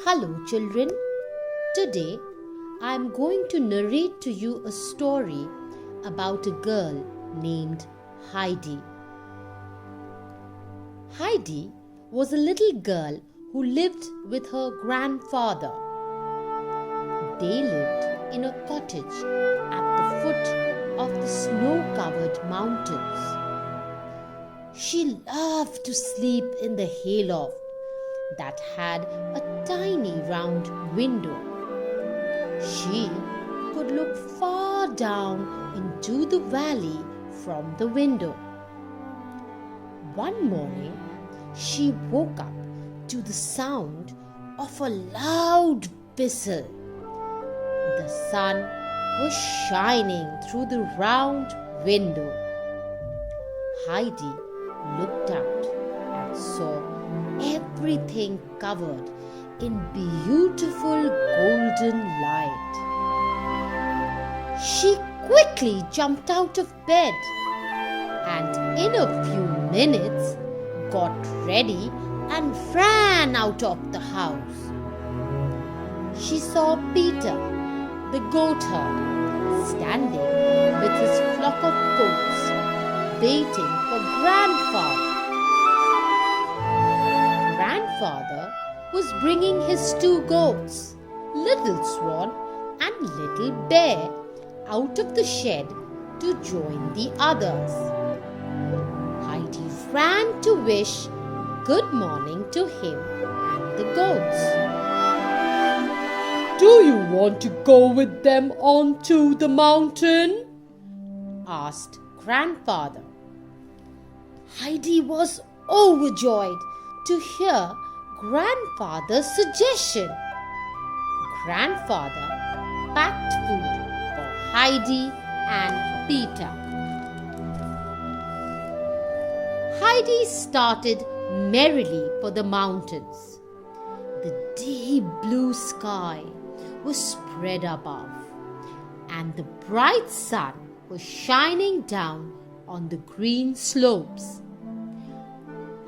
Hello children, today I am going to narrate to you a story about a girl named Heidi. Heidi was a little girl who lived with her grandfather. They lived in a cottage at the foot of the snow-covered mountains. She loved to sleep in the hayloft that had a tiny round window. She could look far down into the valley from the window. One morning, she woke up to the sound of a loud whistle. The sun was shining through the round window. Heidi looked out and saw everything covered in beautiful golden light. She quickly jumped out of bed and in a few minutes got ready and ran out of the house. She saw Peter, the goat herd, standing with his flock of goats, waiting for Grandfather. Grandfather was bringing his two goats, Little Swan and Little Bear, out of the shed to join the others. Heidi ran to wish good morning to him and the goats. "Do you want to go with them onto the mountain?" asked Grandfather. Heidi was overjoyed to hear Grandfather's suggestion. Grandfather packed food for Heidi and Peter. Heidi started merrily for the mountains. The deep blue sky was spread above, and the bright sun was shining down on the green slopes.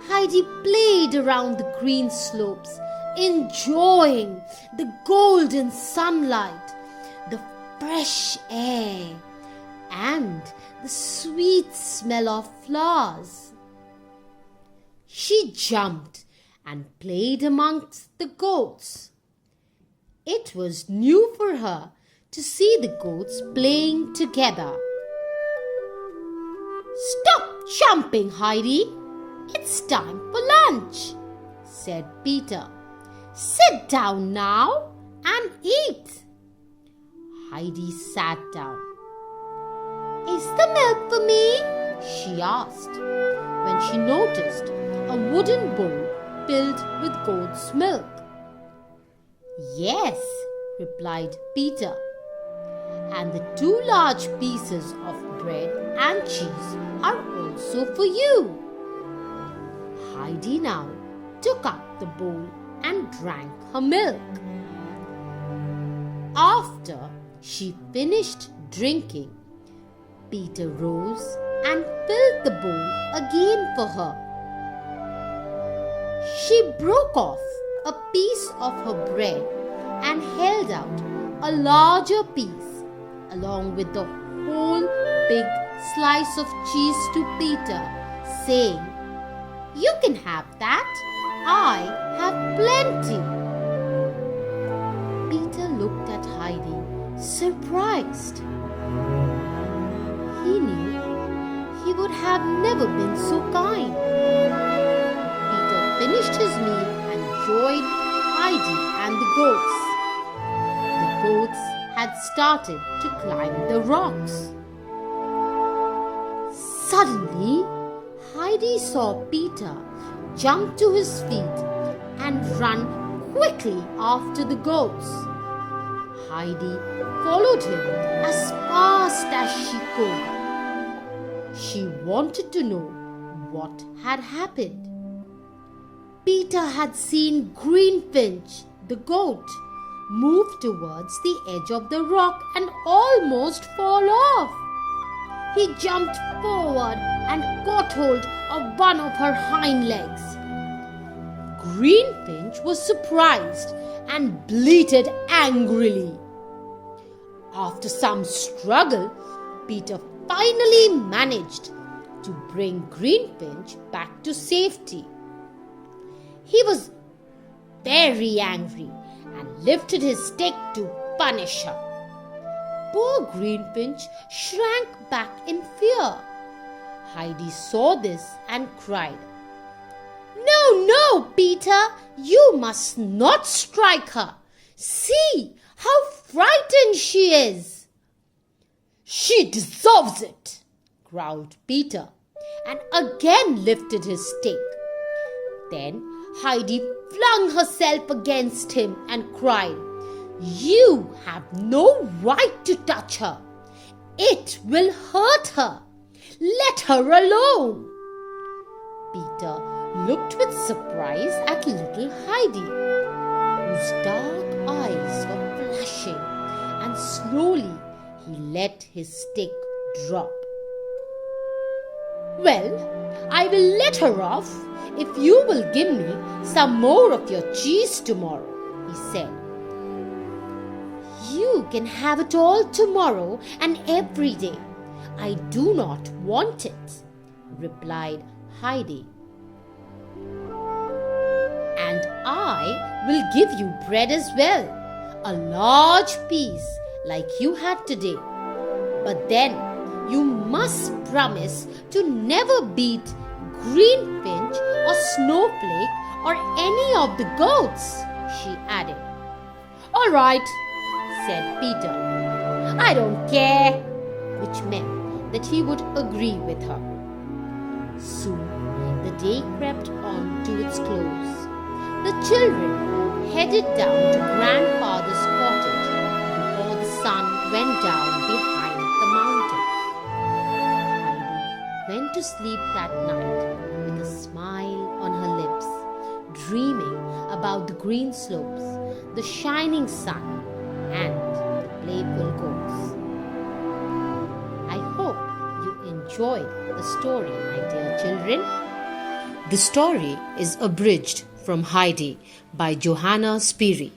Heidi played around the green slopes, enjoying the golden sunlight, the fresh air, and the sweet smell of flowers. She jumped and played amongst the goats. It was new for her to see the goats playing together. "Stop jumping, Heidi! It's time for lunch," said Peter. "Sit down now and eat." Heidi sat down. "Is the milk for me?" she asked, when she noticed a wooden bowl filled with goat's milk. "Yes," replied Peter, "and the two large pieces of bread and cheese are also for you." Heidi now took up the bowl and drank her milk. After she finished drinking, Peter rose and filled the bowl again for her. She broke off a piece of her bread and held out a larger piece along with the whole big slice of cheese to Peter, saying, "You can have that. I have plenty." Peter looked at Heidi, surprised. He knew he would have never been so kind. Peter finished his meal and joined Heidi and the goats. The goats had started to climb the rocks. Suddenly, Heidi saw Peter jump to his feet and run quickly after the goats. Heidi followed him as fast as she could. She wanted to know what had happened. Peter had seen Greenfinch, the goat, move towards the edge of the rock and almost fall off. He jumped forward and caught hold of one of her hind legs. Greenfinch was surprised and bleated angrily. After some struggle, Peter finally managed to bring Greenfinch back to safety. He was very angry and lifted his stick to punish her. Poor Greenfinch shrank back in fear. Heidi saw this and cried, "No, no, Peter, you must not strike her. See how frightened she is." "She deserves it," growled Peter, and again lifted his stick. Then Heidi flung herself against him and cried, "You have no right to touch her. It will hurt her. Let her alone." Peter looked with surprise at little Heidi, whose dark eyes were flashing, and slowly he let his stick drop. "Well, I will let her off if you will give me some more of your cheese tomorrow," he said. "You can have it all tomorrow and every day. I do not want it," replied Heidi. "And I will give you bread as well, a large piece like you had today. But then you must promise to never beat Greenfinch or Snowflake or any of the goats," she added. "All right," said Peter. "I don't care," which meant that he would agree with her. Soon the day crept on to its close. The children headed down to Grandfather's cottage before the sun went down behind the mountains. Heidi went to sleep that night with a smile on her lips, dreaming about the green slopes, the shining sun, and the playful goats. I hope you enjoyed the story, my dear children. The story is abridged from Heidi by Johanna Spiri.